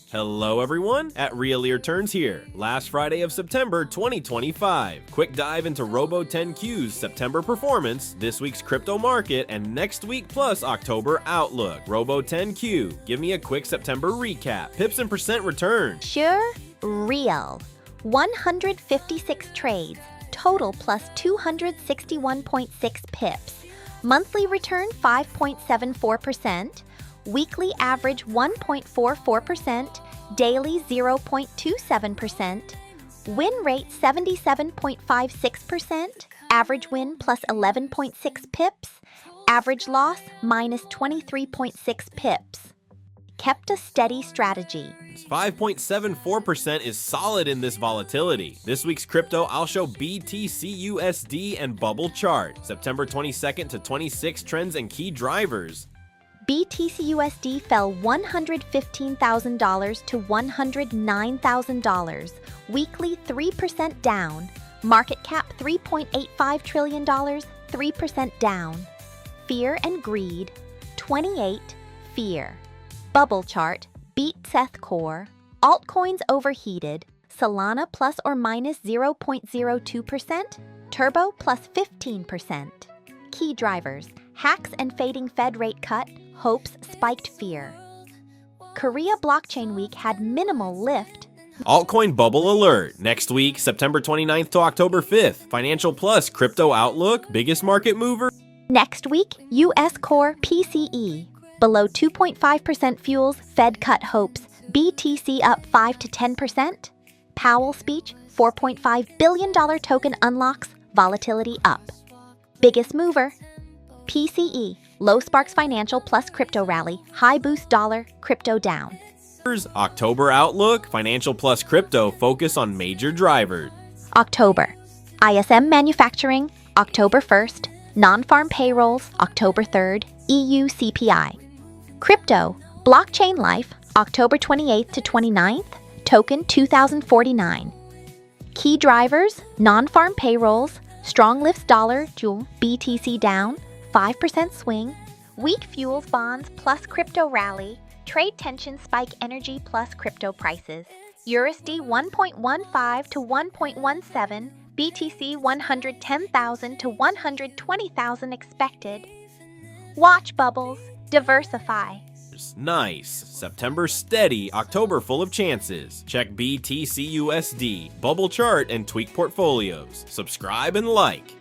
Hello everyone, at Real Ear Turns here. Last Friday of September 2025. Quick dive into ROBO10Q's September performance, this week's crypto market, and next week plus October outlook. ROBO10Q, give me a quick September recap. Pips and percent return. Sure, real. 156 trades, total plus 261.6 pips. Monthly return 5.74%. Weekly average 1.44%, daily 0.27%, win rate 77.56%, average win plus 11.6 pips, average loss minus 23.6 pips. Kept a steady strategy. 5.74% is solid in this volatility. This week's crypto, I'll show BTC USD and bubble chart, September 22nd to 26 trends and key drivers. BTC USD fell $115,000 to $109,000, weekly 3% down, market cap $3.85 trillion, 3% down. Fear and greed, 28, fear. Bubble chart, beat Seth Core, altcoins overheated, Solana plus or minus 0.02%, Turbo plus 15%. Key drivers, hacks and fading Fed rate cut, hopes spiked fear. Korea Blockchain Week had minimal lift. Altcoin Bubble alert. Next week, September 29th to October 5th. Financial Plus crypto outlook, biggest market mover. Next week, US Core PCE. Below 2.5% fuels, Fed cut hopes. BTC up 5 to 10%. Powell speech, $4.5 billion token unlocks, volatility up. Biggest mover, PCE. Low sparks financial plus crypto rally, high boost dollar, crypto down. October outlook, financial plus crypto focus on major drivers. October, ISM manufacturing, October 1st, non-farm payrolls, October 3rd, EU CPI. Crypto, blockchain life, October 28th to 29th, token 2049. Key drivers, non-farm payrolls, strong lifts dollar, jewel, BTC down, 5% swing, weak fuels bonds plus crypto rally, trade tension spike energy plus crypto prices, eurusd 1.15 to 1.17, BTC 110,000 to 120,000 expected. Watch bubbles, diversify. Nice. September steady, October full of chances. Check BTC USD, bubble chart, and tweak portfolios. Subscribe and like.